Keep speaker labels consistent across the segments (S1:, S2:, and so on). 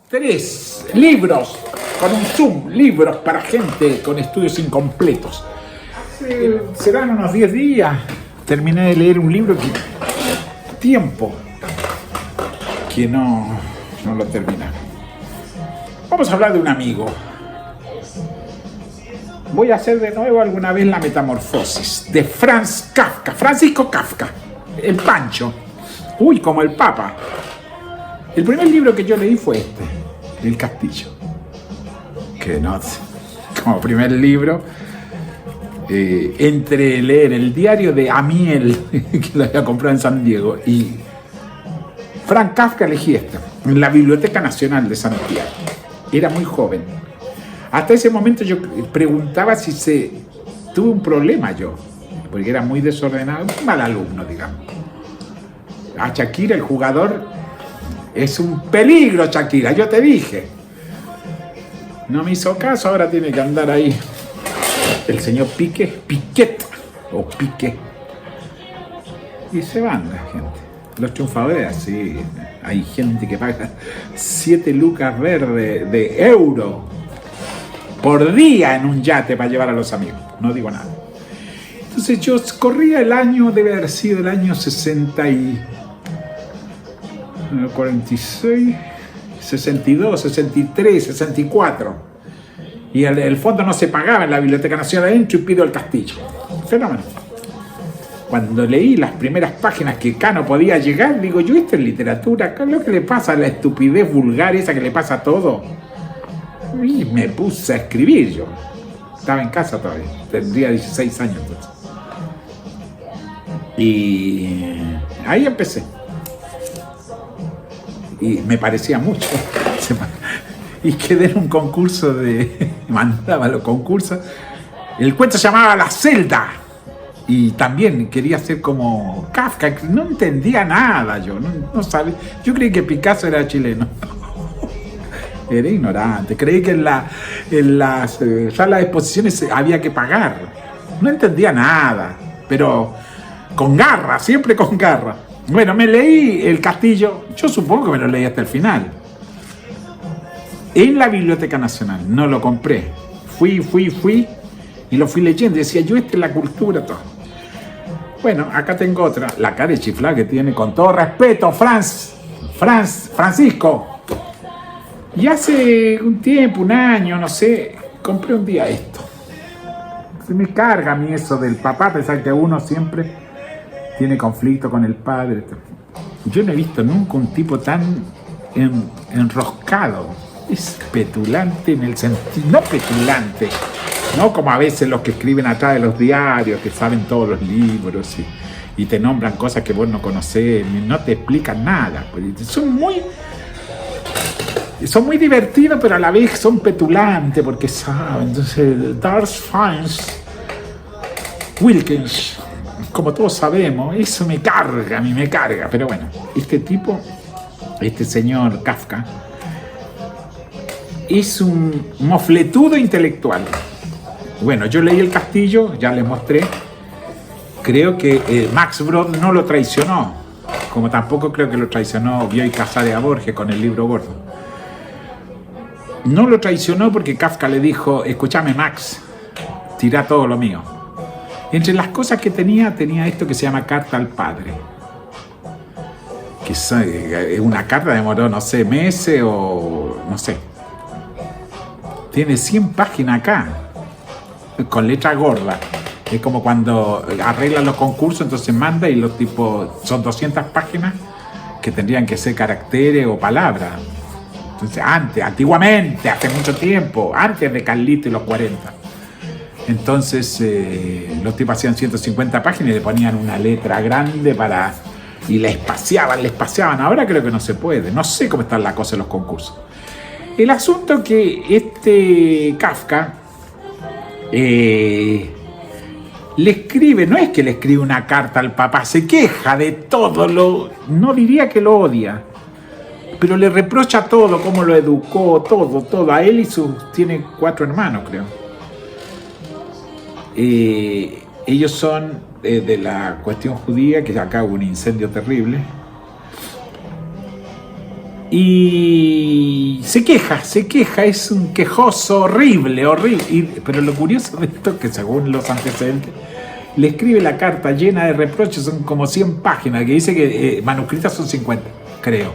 S1: 3 libros con un Zoom, libros para gente con estudios incompletos. Serán unos 10 días. Terminé de leer un libro que tiempo que no lo terminé. Vamos a hablar de un amigo. Voy a hacer de nuevo alguna vez la metamorfosis de Franz Kafka, Francisco Kafka, el Pancho. Uy, como el Papa. El primer libro que yo leí fue este, El Castillo. Que no, como primer libro, entre leer el diario de Amiel, que lo había comprado en San Diego, y Franz Kafka, elegí esto, en la Biblioteca Nacional de Santiago. Era muy joven. Hasta ese momento yo preguntaba si tuve un problema yo, porque era muy desordenado, un mal alumno, digamos. A Shakira, el jugador, es un peligro, Shakira, yo te dije. No me hizo caso, ahora tiene que andar ahí el señor Piquet, y se van la gente. Los triunfadores, así, hay gente que paga 7 lucas verdes de euro por día en un yate para llevar a los amigos, no digo nada. Entonces yo corría el año, debe haber sido el año 46, 62, 63, 64. Y el fondo no se pagaba en la Biblioteca Nacional, adentro y pido el castillo. Fenómeno. Cuando leí las primeras páginas que acá no podía llegar, digo, yo esto es literatura, ¿qué es lo que le pasa a la estupidez vulgar esa que le pasa a todo? Y me puse a escribir yo. Estaba en casa todavía, tendría 16 años entonces. Y ahí empecé. Y me parecía mucho. Y quedé en un concurso mandaba los concursos. El cuento se llamaba La Celda. Y también quería ser como Kafka. No entendía nada yo. No sabía. Yo creí que Picasso era chileno. Era ignorante. Creí que en las salas de exposiciones había que pagar. No entendía nada. Pero con garra, siempre con garra. Bueno, me leí El Castillo. Yo supongo que me lo leí hasta el final. En la Biblioteca Nacional. No lo compré. Fui. Y lo fui leyendo. Y decía, yo esta es la cultura, todo. Bueno, acá tengo otra. La cara de chiflada que tiene, con todo respeto, Francisco. Y hace un tiempo, un año, no sé, compré un día esto. Se me carga a mí eso del papá, pensar que uno siempre tiene conflicto con el padre. Yo no he visto nunca un tipo tan enroscado. Es petulante en el sentido, no petulante, no como a veces los que escriben atrás de los diarios, que saben todos los libros y te nombran cosas que vos no conocés, no te explican nada. Son muy divertidos, pero a la vez son petulantes, porque saben. Entonces, Darcy Fiennes, Wilkins, como todos sabemos, eso me carga, a mí me carga. Pero bueno, este tipo, este señor Kafka, es un mofletudo intelectual. Bueno, yo leí El Castillo, ya les mostré. Creo que Max Brod no lo traicionó, como tampoco creo que lo traicionó Bioy Casares a Borges con el libro gordo. No lo traicionó porque Kafka le dijo, escúchame Max, tira todo lo mío. Entre las cosas que tenía esto que se llama Carta al Padre. Que es una carta, demoró, no sé, meses o no sé. Tiene 100 páginas acá, con letra gorda. Es como cuando arreglan los concursos, entonces manda y los tipos, son 200 páginas que tendrían que ser caracteres o palabras. Entonces, antiguamente, hace mucho tiempo, antes de Carlito y los 40. Entonces, los tipos hacían 150 páginas y le ponían una letra grande y le espaciaban. Ahora creo que no se puede. No sé cómo están las cosas en los concursos. El asunto que este Kafka le escribe, no es que le escribe una carta al papá, se queja de todo, no diría que lo odia, pero le reprocha todo, cómo lo educó, todo, a él tiene 4 hermanos, creo. Ellos son de la cuestión judía, que acá hubo un incendio terrible. Y se queja, es un quejoso horrible, pero lo curioso de esto es que según los antecedentes, le escribe la carta llena de reproches, son como 100 páginas, que dice que manuscritas son 50, creo.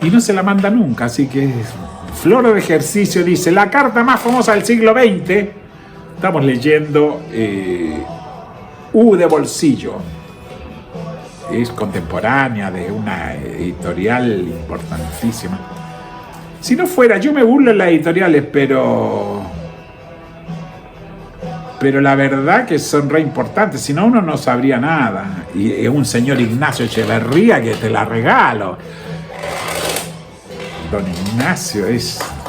S1: Y no se la manda nunca, así que flor de ejercicio dice, la carta más famosa del siglo XX, estamos leyendo U de bolsillo. Es contemporánea de una editorial importantísima. Si no fuera, yo me burlo en las editoriales, pero la verdad que son re importantes, si no uno no sabría nada. Y es un señor Ignacio Echeverría que te la regalo. Don Ignacio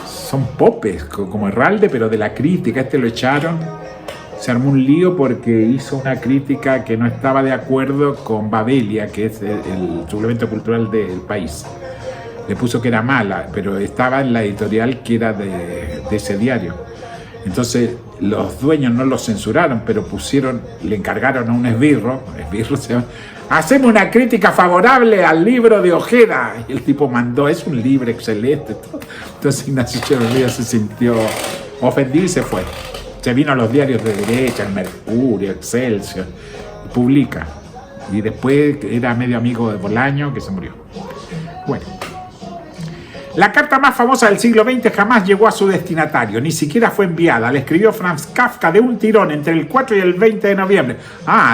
S1: son popes, como Herralde, pero de la crítica. Lo echaron. Se armó un lío porque hizo una crítica que no estaba de acuerdo con Babelia, que es el suplemento cultural del País. Le puso que era mala, pero estaba en la editorial que era de ese diario. Entonces los dueños no lo censuraron, pero le encargaron a un esbirro se llama, hacemos una crítica favorable al libro de Ojeda. Y el tipo mandó, es un libro excelente. Entonces Ignacio Echeverría se sintió ofendido y se fue. Se vino a los diarios de derecha, el Mercurio, Excelsior, y publica. Y después era medio amigo de Bolaño, que se murió. Bueno. La carta más famosa del siglo XX jamás llegó a su destinatario, ni siquiera fue enviada. La escribió Franz Kafka de un tirón entre el 4 y el 20 de noviembre.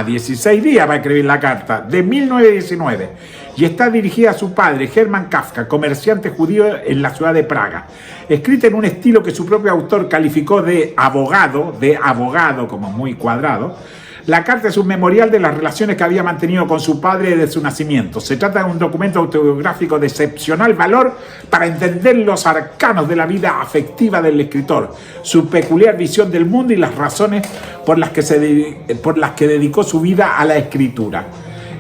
S1: 16 días va a escribir la carta, de 1919. Y está dirigida a su padre, Hermann Kafka, comerciante judío en la ciudad de Praga. Escrita en un estilo que su propio autor calificó de abogado como muy cuadrado. La carta es un memorial de las relaciones que había mantenido con su padre desde su nacimiento. Se trata de un documento autobiográfico de excepcional valor para entender los arcanos de la vida afectiva del escritor, su peculiar visión del mundo y las razones por las que dedicó su vida a la escritura.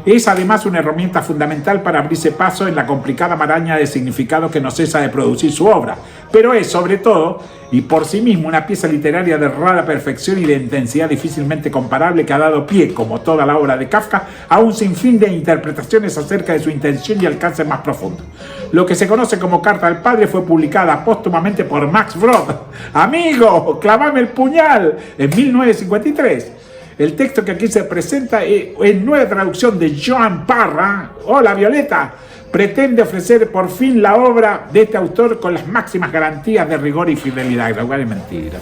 S1: Es además una herramienta fundamental para abrirse paso en la complicada maraña de significados que no cesa de producir su obra, pero es sobre todo y por sí mismo una pieza literaria de rara perfección y de intensidad difícilmente comparable que ha dado pie, como toda la obra de Kafka, a un sinfín de interpretaciones acerca de su intención y alcance más profundo. Lo que se conoce como Carta al Padre fue publicada póstumamente por Max Brod, amigo, clavame el puñal, en 1953. El texto que aquí se presenta en nueva traducción de Joan Parra, Hola Violeta, pretende ofrecer por fin la obra de este autor con las máximas garantías de rigor y fidelidad. Igual es mentira.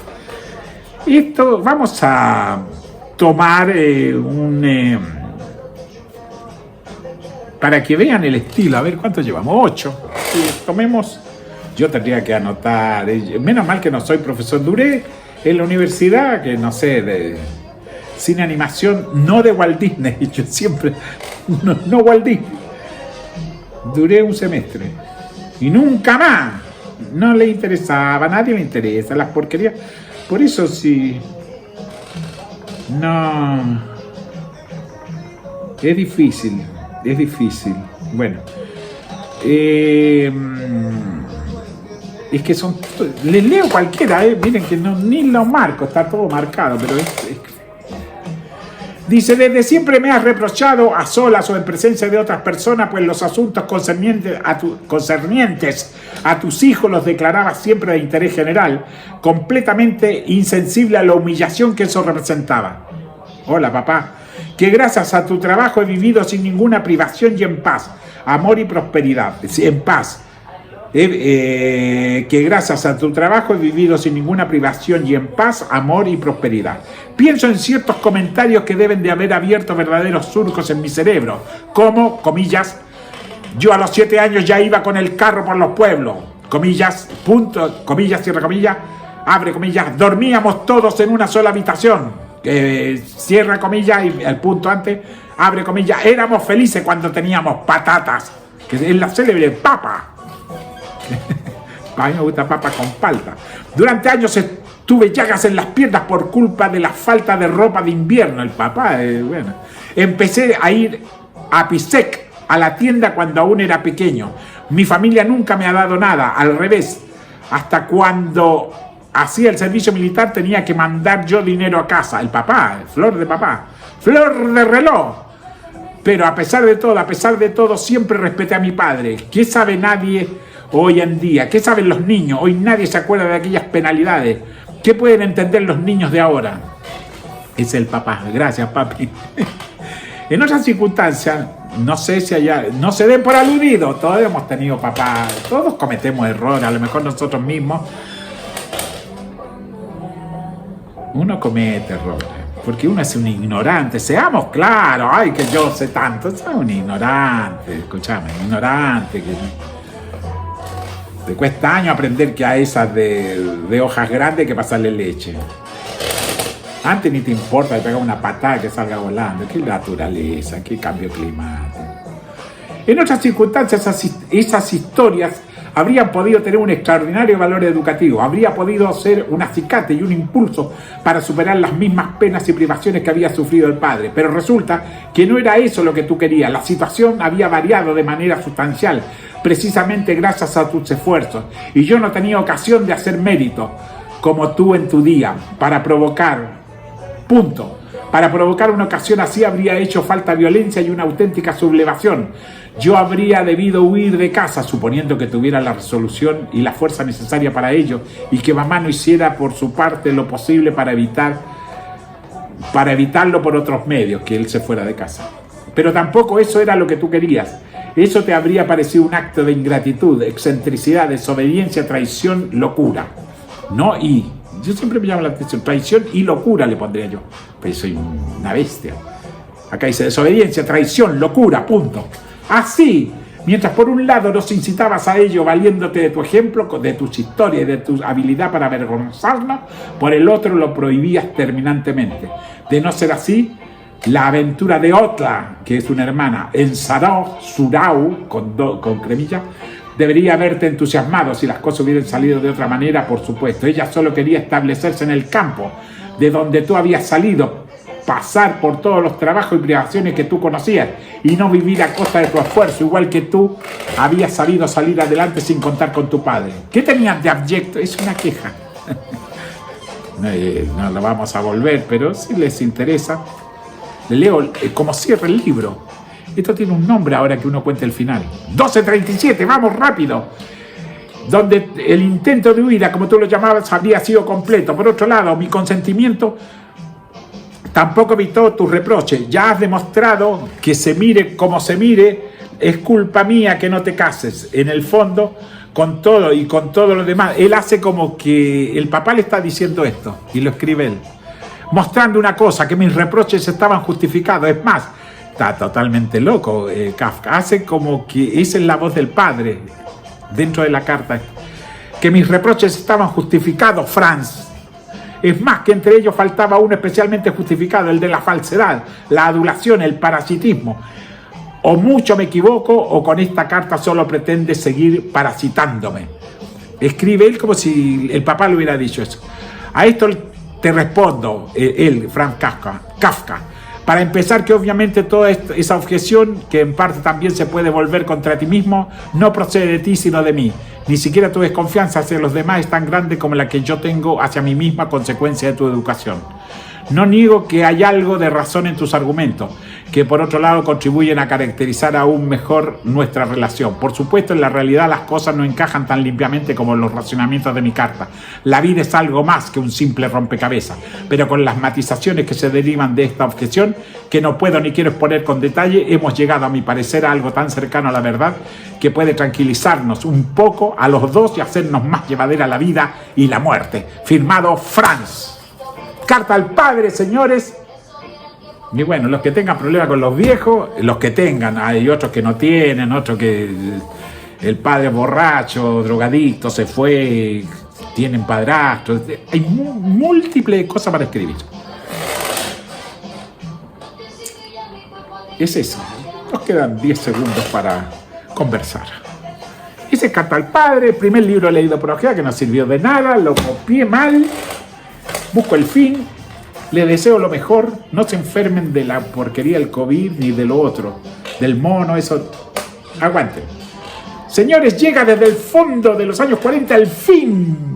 S1: Esto vamos a tomar para que vean el estilo. A ver, ¿cuánto llevamos? 8. Tomemos. Yo tendría que anotar. Menos mal que no soy profesor. Duré en la universidad, que no sé, cine animación, no de Walt Disney. Yo siempre, no Walt Disney. Duré un semestre. Y nunca más. No le interesaba, a nadie le interesa las porquerías. Por eso sí. No. Es difícil. Bueno. Es que son. Les leo cualquiera, miren que no, ni lo marco, está todo marcado, pero dice, desde siempre me has reprochado a solas o en presencia de otras personas, pues los asuntos concernientes a tus hijos los declarabas siempre de interés general, completamente insensible a la humillación que eso representaba. Hola, papá. Que gracias a tu trabajo he vivido sin ninguna privación y en paz, amor y prosperidad. En paz. Que gracias a tu trabajo he vivido sin ninguna privación y en paz, amor y prosperidad. Pienso en ciertos comentarios que deben de haber abierto verdaderos surcos en mi cerebro, como, comillas, yo a los 7 años ya iba con el carro por los pueblos, comillas, punto, comillas, cierra comillas, abre comillas, dormíamos todos en una sola habitación, cierra comillas y el punto antes, abre comillas, éramos felices cuando teníamos patatas, que es la célebre papa. A mí me gusta papa con palta. Durante años tuve llagas en las piernas por culpa de la falta de ropa de invierno. El papá, bueno. Empecé a ir a Pisec, a la tienda, cuando aún era pequeño. Mi familia nunca me ha dado nada, al revés. Hasta cuando hacía el servicio militar tenía que mandar yo dinero a casa. El papá, flor de papá. Flor de reloj. Pero a pesar de todo, siempre respeté a mi padre. ¿Qué sabe nadie hoy en día? ¿Qué saben los niños? Hoy nadie se acuerda de aquellas penalidades. ¿Qué pueden entender los niños de ahora? Es el papá. Gracias, papi. En otras circunstancias, no sé si allá, no se den por aludido. Todos hemos tenido papá. Todos cometemos errores, a lo mejor nosotros mismos. Uno comete errores, porque uno es un ignorante. Seamos claros, ay, que yo sé tanto. Soy un ignorante, escúchame, ignorante. Que te cuesta años aprender que a esas de hojas grandes hay que pasarle leche. Antes ni te importa, le pega una patada que salga volando. Qué naturaleza, qué cambio climático. En otras circunstancias, esas historias habrían podido tener un extraordinario valor educativo, habría podido ser un acicate y un impulso para superar las mismas penas y privaciones que había sufrido el padre. Pero resulta que no era eso lo que tú querías. La situación había variado de manera sustancial, precisamente gracias a tus esfuerzos. Y yo no tenía ocasión de hacer mérito, como tú en tu día, para provocar. Punto. Para provocar una ocasión así habría hecho falta violencia y una auténtica sublevación. Yo habría debido huir de casa, suponiendo que tuviera la resolución y la fuerza necesaria para ello, y que mamá no hiciera por su parte lo posible para evitarlo por otros medios, que él se fuera de casa. Pero tampoco eso era lo que tú querías. Eso te habría parecido un acto de ingratitud, excentricidad, desobediencia, traición, locura. No y... Yo siempre me llamo la atención, traición y locura le pondría yo. Pero soy una bestia. Acá dice desobediencia, traición, locura, punto. Así, mientras por un lado nos incitabas a ello valiéndote de tu ejemplo, de tus historias y de tu habilidad para avergonzarnos, por el otro lo prohibías terminantemente. De no ser así, la aventura de Otla, que es una hermana, en Surau, con cremilla, debería haberte entusiasmado si las cosas hubieran salido de otra manera, por supuesto. Ella solo quería establecerse en el campo de donde tú habías salido, pasar por todos los trabajos y privaciones que tú conocías y no vivir a costa de tu esfuerzo, igual que tú habías sabido salir adelante sin contar con tu padre. ¿Qué tenías de abyecto? Es una queja. No lo vamos a volver, pero si les interesa, le leo como cierra el libro. Esto tiene un nombre ahora que uno cuente el final. 12:37, vamos rápido. Donde el intento de huida, como tú lo llamabas, habría sido completo. Por otro lado, mi consentimiento tampoco evitó tus reproches. Ya has demostrado que se mire como se mire, es culpa mía que no te cases. En el fondo, con todo y con todo lo demás, él hace como que el papá le está diciendo esto, y lo escribe él, mostrando una cosa, que mis reproches estaban justificados. Es más, está totalmente loco Kafka, hace como que esa es la voz del padre dentro de la carta, que mis reproches estaban justificados, Franz. Es más, que entre ellos faltaba uno especialmente justificado, el de la falsedad, la adulación, el parasitismo. O mucho me equivoco, o con esta carta solo pretende seguir parasitándome. Escribe él como si el papá le hubiera dicho eso. A esto te respondo, él, Franz Kafka. Para empezar, que obviamente toda esa objeción, que en parte también se puede volver contra ti mismo, no procede de ti, sino de mí. Ni siquiera tu desconfianza hacia los demás es tan grande como la que yo tengo hacia mí misma a consecuencia de tu educación. No niego que hay algo de razón en tus argumentos, que por otro lado contribuyen a caracterizar aún mejor nuestra relación. Por supuesto, en la realidad las cosas no encajan tan limpiamente como los racionamientos de mi carta. La vida es algo más que un simple rompecabezas, pero con las matizaciones que se derivan de esta objeción, que no puedo ni quiero exponer con detalle, hemos llegado, a mi parecer, a algo tan cercano a la verdad que puede tranquilizarnos un poco a los dos y hacernos más llevadera la vida y la muerte. Firmado Franz. Carta al padre, señores. Y bueno, los que tengan problemas con los viejos, los que tengan, hay otros que no tienen, otros que el padre es borracho, drogadicto, se fue, tienen padrastro. Hay múltiples cosas para escribir. Es eso. Nos quedan 10 segundos para conversar. Hice Carta al padre, el primer libro leído por ojea que no sirvió de nada, lo copié mal. Busco el fin, le deseo lo mejor, no se enfermen de la porquería del COVID ni de lo otro, del mono, eso. Aguanten. Señores, llega desde el fondo de los años 40 el fin.